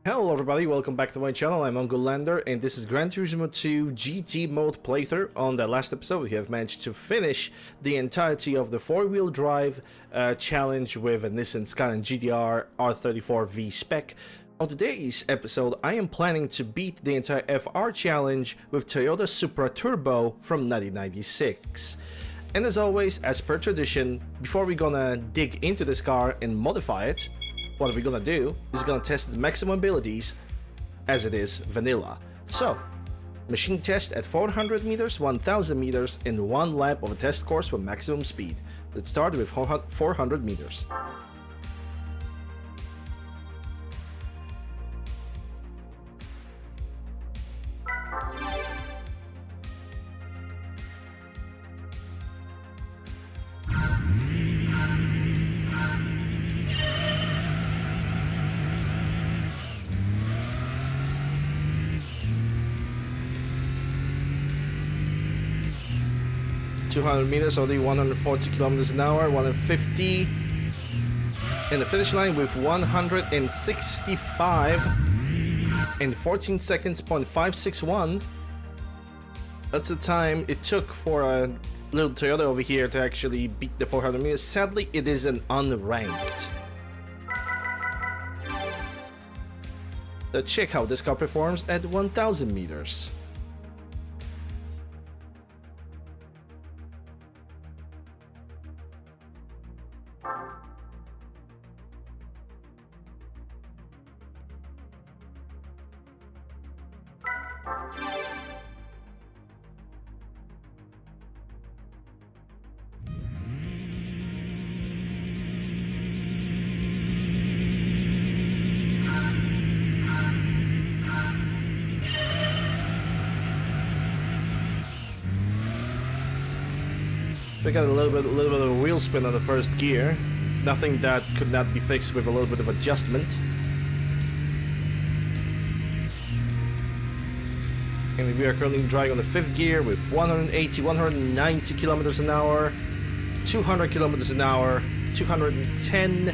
Hello everybody, welcome back to my channel. I'm UncleLander and this is Gran Turismo 2 GT mode playthrough. On the last episode we have managed to finish the entirety of the 4-wheel drive challenge with a Nissan Skyline GTR R34 V-Spec. On today's episode I am planning to beat the entire FR challenge with Toyota Supra Turbo from 1996. And as always, as per tradition, before we're gonna dig into this car and modify it, what we're gonna do is gonna test the maximum abilities as it is vanilla. So, machine test at 400 meters, 1000 meters, and 1 lap of a test course for maximum speed. Let's start with 400 meters. Meters, only 140 kilometers an hour, 150 in the finish line with 165 in 14 seconds, 0.561. That's the time it took for a little Toyota over here to actually beat the 400 meters. Sadly, it is an unranked. Let's check how this car performs at 1000 meters. We got a little bit of a wheel spin on the first gear. Nothing that could not be fixed with a little bit of adjustment. And we are currently driving on the 5th gear with 180, 190 kilometers an hour, 200 kilometers an hour, 210,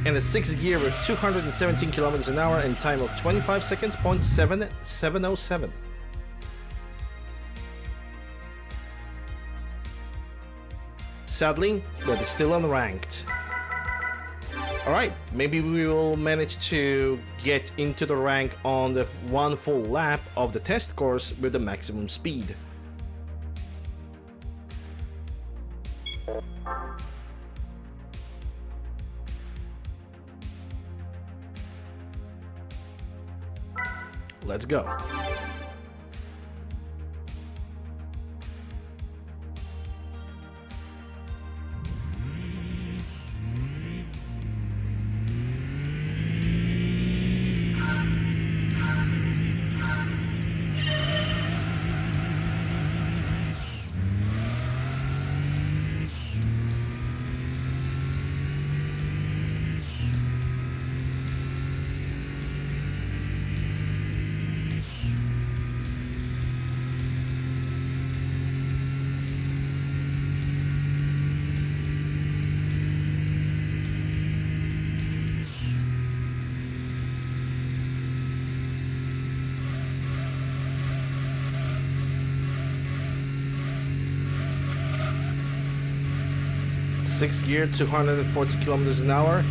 and the 6th gear with 217 kilometers an hour and time of 25 seconds, 0.707. Sadly, that is still unranked. Alright, maybe we will manage to get into the rank on the 1 full lap of the test course with the maximum speed. Let's go. Sixth gear, 240 kilometers an hour,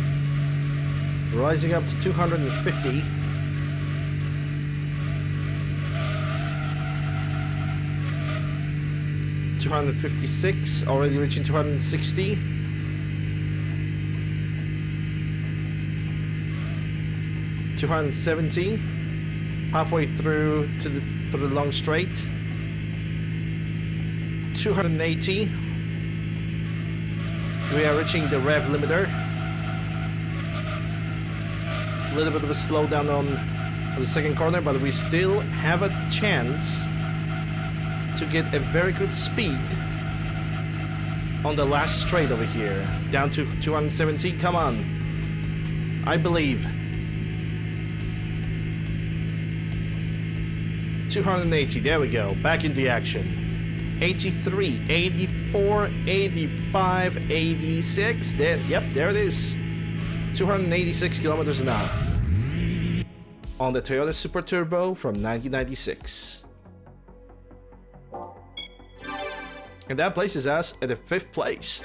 rising up to 250. $256, already reaching 260. $270, halfway through to the long straight. 280. We are reaching the rev limiter. A little bit of a slowdown on the second corner, but we still have a chance to get a very good speed on the last straight over here. Down to 217, come on. I believe. 280, there we go, back in the action. 83, 84, 85, 86. There, yep, there it is. 286 kilometers an hour. on the Toyota Super Turbo from 1996. And that places us at the 5th place.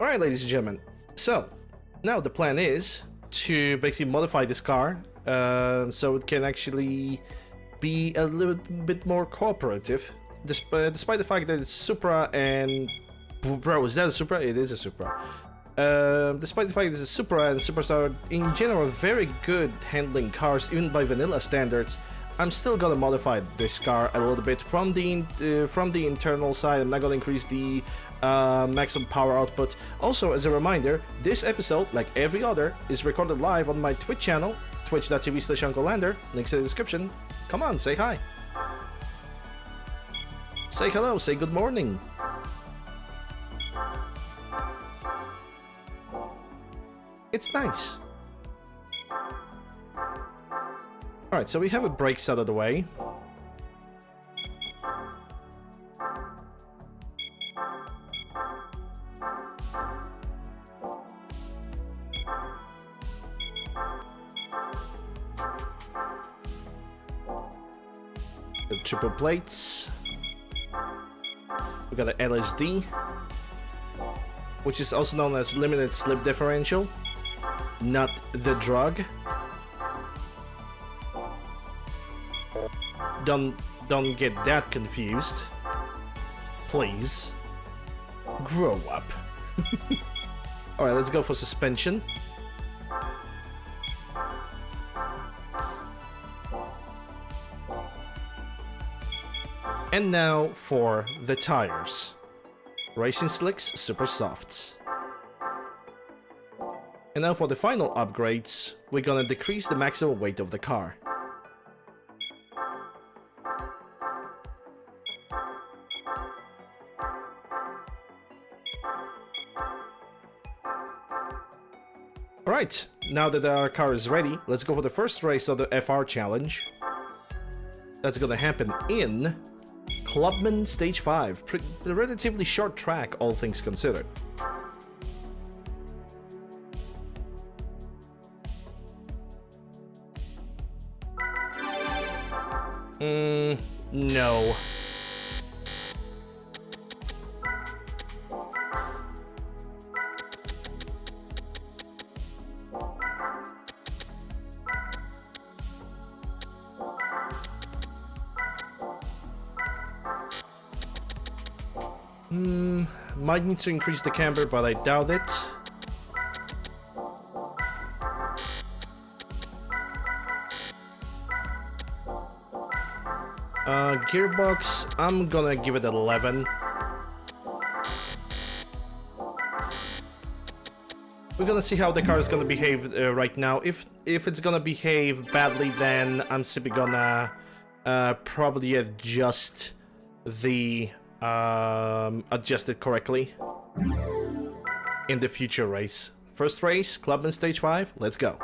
Alright, ladies and gentlemen. So, now the plan is to basically modify this car so it can actually be a little bit more cooperative. Despite the fact that it's Supra and... Bro, is that a Supra? It is a Supra. Despite the fact that it's a Supra and Supras are in general very good handling cars, even by vanilla standards, I'm still gonna modify this car a little bit from the internal side. I'm not gonna increase the maximum power output. Also, as a reminder, this episode, like every other, is recorded live on my Twitch channel, twitch.tv/UncleLander. Links in the description. Come on, say hi. Say hello, say good morning. It's nice. Alright, so we have a brakes out of the way. The triple plates. We got an LSD, which is also known as limited slip differential, not the drug. Don't get that confused. Please. Grow up. Alright, let's go for suspension. And now for the tires. Racing Slicks Super Softs. And now for the final upgrades, we're gonna decrease the maximum weight of the car. Alright, now that our car is ready, let's go for the first race of the FR challenge. That's gonna happen in Clubman Stage 5. A relatively short track, all things considered. No. Might need to increase the camber, but I doubt it. Gearbox, I'm gonna give it 11. We're gonna see how the car is gonna behave right now. If it's gonna behave badly, then I'm simply gonna probably adjust the adjust it correctly in the future race. First race, Clubman Stage 5, let's go.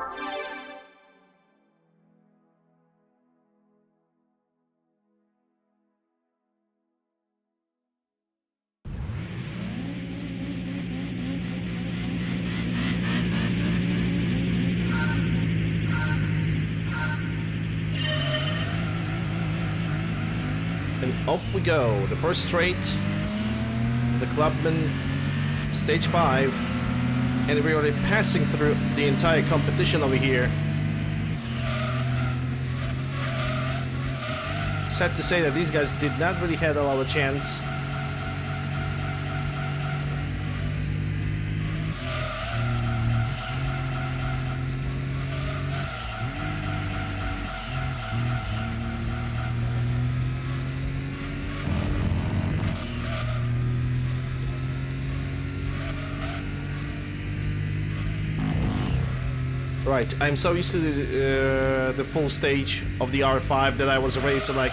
And off we go, the first straight, the Clubman Stage 5, and we're already passing through the entire competition over here. Sad to say that these guys did not really have a lot of chance. Right, I'm so used to the full stage of the R5 that I was ready to like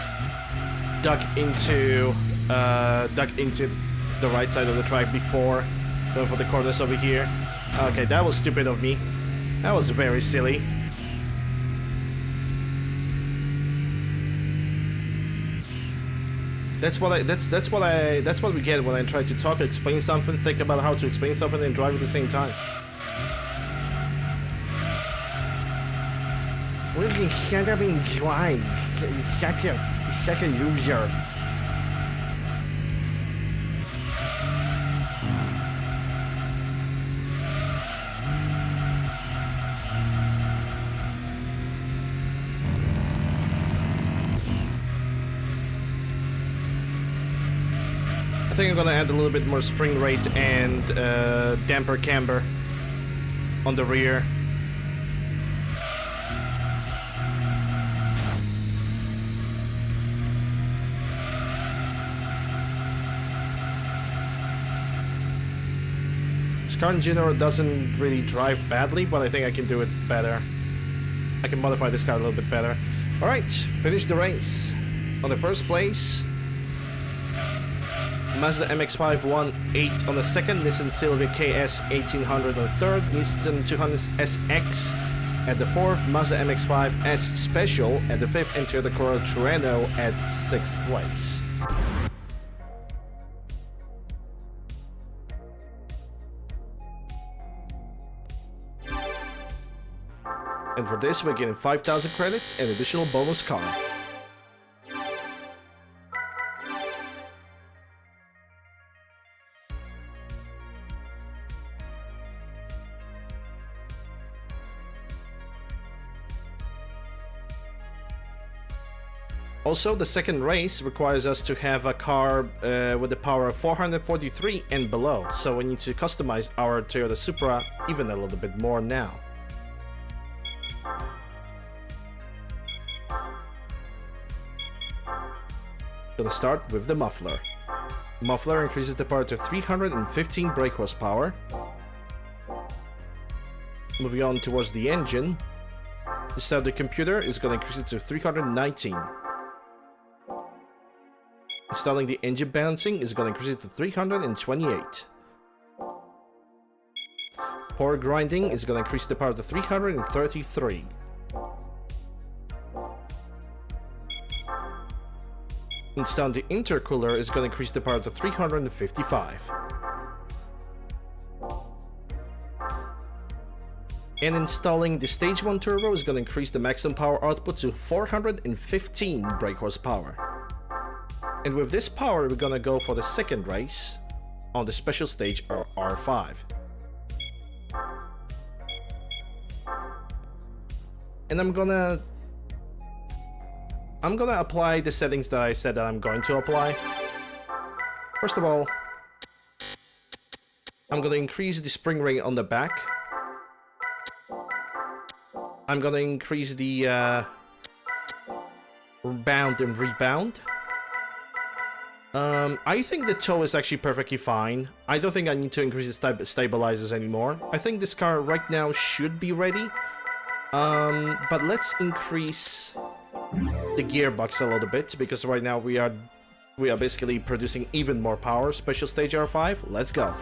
duck into the right side of the track before going for the corners over here. Okay, that was stupid of me. That was very silly. That's what we get when I try to talk, explain something, think about how to explain something, and drive at the same time. Will you shut up and drive? Such a loser. I think I'm gonna add a little bit more spring rate and damper camber on the rear. This car in general doesn't really drive badly, but I think I can do it better. I can modify this car a little bit better. Alright, finish the race. On the first place, Mazda MX-5 1.8 on the second, Nissan Silvia KS 1800 on the third, Nissan 200 SX at the fourth, Mazda MX-5 S Special at the fifth, and Toyota Corolla Terreno at sixth place. And for this, we're getting 5,000 credits and additional bonus car. Also, the second race requires us to have a car with the power of 443 and below, so we need to customize our Toyota Supra even a little bit more now. Gonna start with the muffler. Muffler increases the power to 315 brake horsepower. Moving on towards the engine. Instead of the computer is gonna increase it to 319. Installing the engine balancing is gonna increase it to 328. Power grinding is gonna increase the power to 333. Installing the intercooler is going to increase the power to 355. And installing the Stage 1 turbo is going to increase the maximum power output to 415 brake horsepower. And with this power, we're going to go for the second race on the special stage R5. And I'm gonna apply the settings that I said that I'm going to apply. First of all, I'm going to increase the spring rate on the back. I'm going to increase the bound and rebound. I think the toe is actually perfectly fine. I don't think I need to increase the stabilizers anymore. I think this car right now should be ready. But let's increase the gearbox a little bit, because right now we are basically producing even more power. Special stage R5, let's go.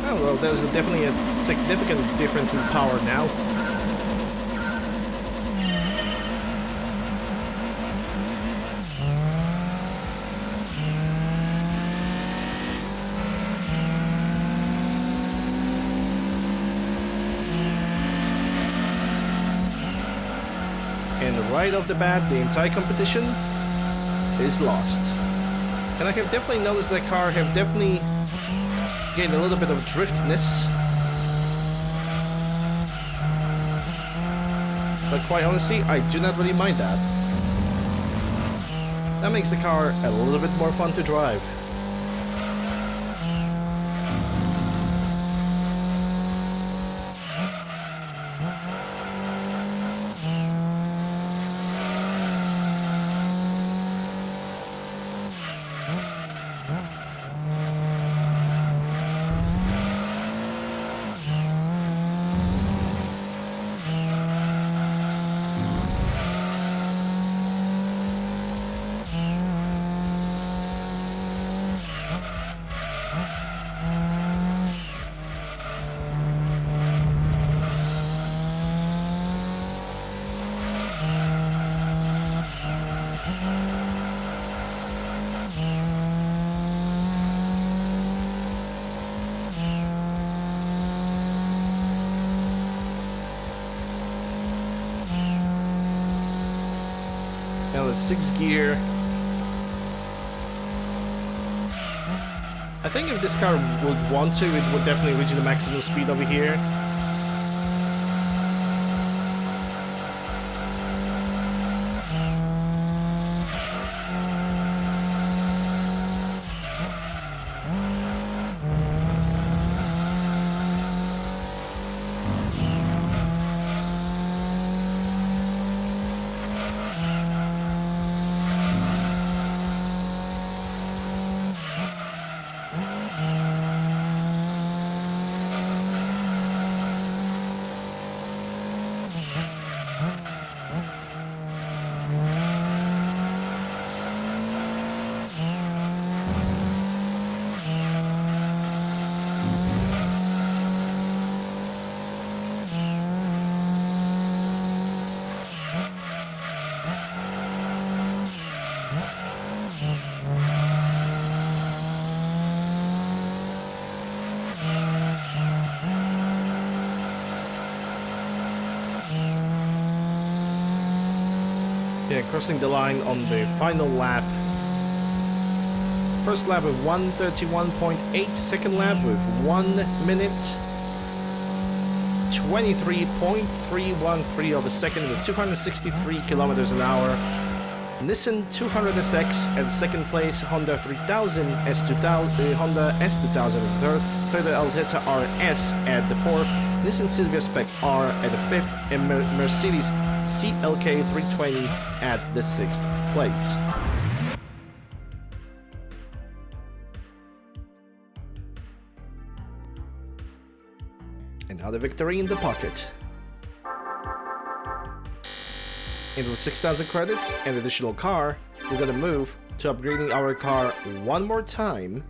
Oh well, there's definitely a significant difference in power now. And right off the bat, the entire competition is lost. And I have definitely noticed that car have definitely gained a little bit of driftness. But quite honestly, I do not really mind that. That makes the car a little bit more fun to drive. Now the 6th gear. I think if this car would want to, it would definitely reach the maximum speed over here. Yeah, crossing the line on the final lap. First lap with 1:31.8, second lap with 1 minute 23.313 of a second with 263 kilometers an hour. Nissan 200SX at second place, Honda 3000 S2000, Honda S2000 at third, Toyota Altezza RS at the fourth, Nissan Silvia Spec R at the fifth, and Mercedes CLK 320 at the sixth place. And now the victory in the pocket. And with 6,000 credits and additional car, we're gonna move to upgrading our car one more time.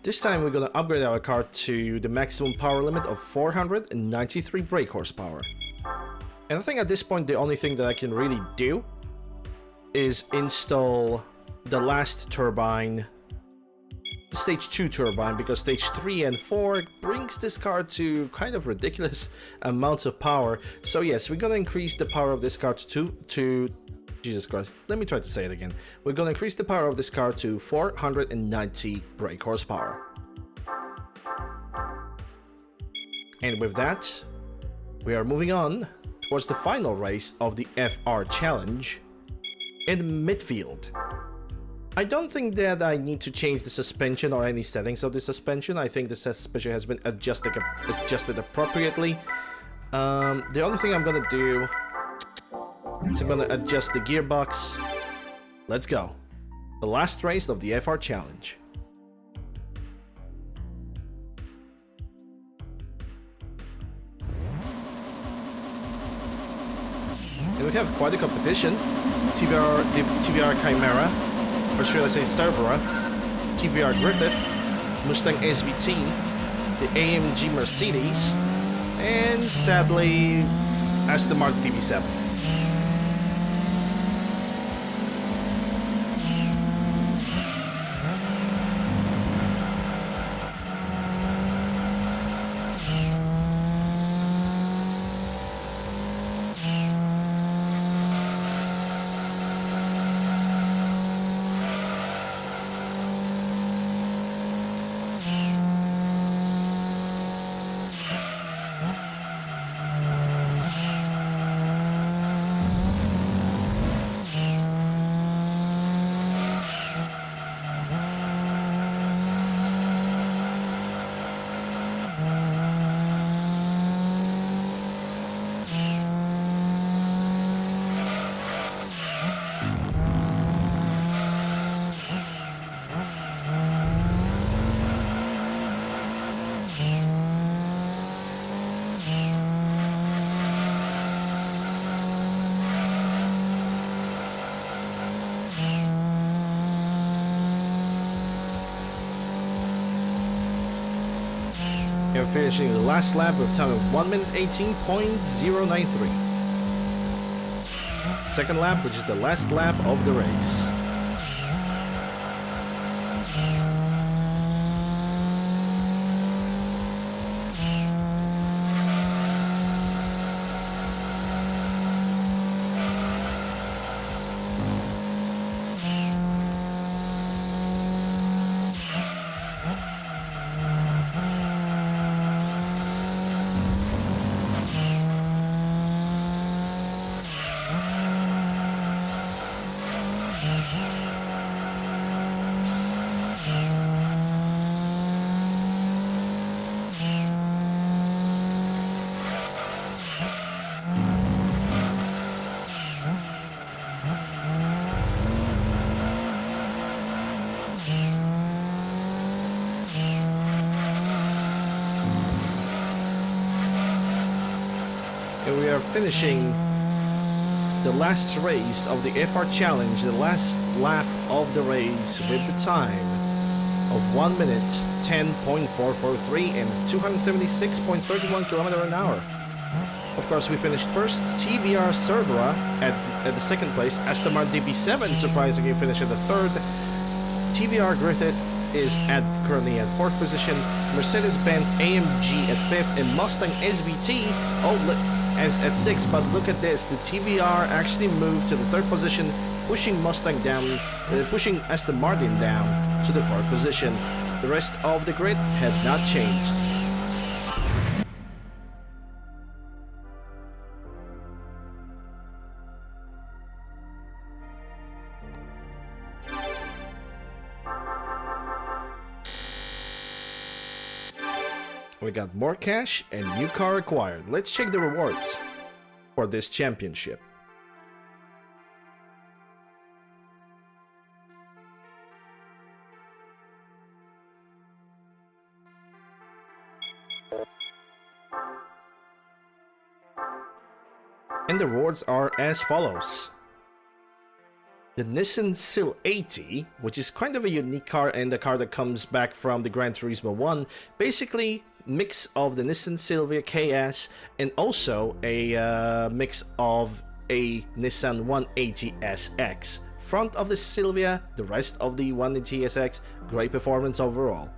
This time we're gonna upgrade our car to the maximum power limit of 493 brake horsepower. And I think at this point the only thing that I can really do is install the last turbine, stage 2 turbine, because stage 3 and 4 brings this car to kind of ridiculous amounts of power. So yes, we're gonna increase the power of this car to Jesus Christ, let me try to say it again. We're gonna increase the power of this car to 490 brake horsepower. And with that, we are moving on towards the final race of the FR Challenge in midfield. I don't think that I need to change the suspension or any settings of the suspension. I think the suspension has been adjusted appropriately. The only thing I'm gonna do is I'm gonna adjust the gearbox. Let's go. The last race of the FR Challenge. And we have quite a competition. TVR Chimera, or should I say Cerberus, TVR Griffith, Mustang SVT, the AMG Mercedes, and sadly, Aston Martin DB7. We're finishing the last lap with time of 1 minute 18.093. Second lap, which is the last lap of the race. we are finishing the last race of the FR Challenge, the last lap of the race with the time of 1 minute 10.443 and 276.31 km/h. Of course, we finished first. TVR Cervera at the second place. Aston Martin DB7 surprisingly finished at the third. TVR Griffith is currently at fourth position. Mercedes-Benz AMG at fifth, and Mustang SVT as at sixth. But look at this: the TVR actually moved to the third position, pushing Mustang down, pushing Aston Martin down to the fourth position. The rest of the grid had not changed. We got more cash and new car acquired. Let's check the rewards for this championship. And the rewards are as follows. The Nissan Sil 80, which is kind of a unique car and a car that comes back from the Gran Turismo 1. Basically, mix of the Nissan Silvia KS and also a mix of a Nissan 180 SX. Front of the Silvia, the rest of the 180 SX, great performance overall.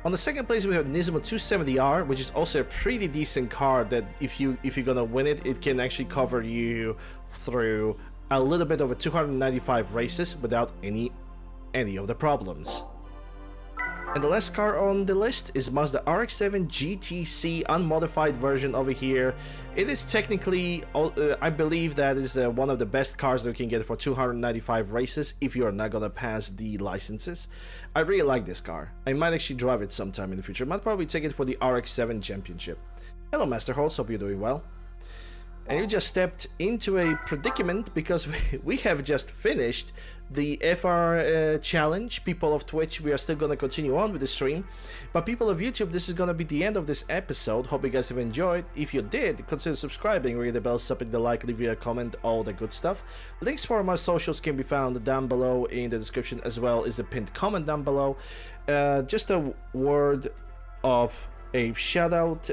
On the second place we have Nismo 270R, which is also a pretty decent car that if you're gonna win it, it can actually cover you through a little bit over 295 races without any of the problems. And the last car on the list is Mazda RX-7 GTC unmodified version over here. It is technically, I believe that is one of the best cars that you can get for 295 races if you are not gonna pass the licenses. I really like this car. I might actually drive it sometime in the future. I might probably take it for the RX-7 Championship. Hello Master Holes, hope you're doing well. And you just stepped into a predicament because we have just finished the FR challenge. People of Twitch, we are still going to continue on with the stream. But people of YouTube, this is going to be the end of this episode. Hope you guys have enjoyed. If you did, consider subscribing, ring the bell, supping the like, leave you a comment, all the good stuff. Links for my socials can be found down below in the description, as well as the pinned comment down below. Just a word of a shout out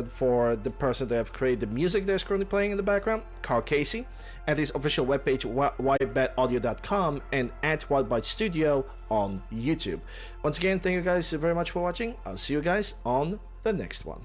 for the person that have created the music that's currently playing in the background, Carl Casey, at his official webpage whitebetaudio.com and at Whitebite Studio on YouTube. Once again, thank you guys very much for watching. I'll see you guys on the next one.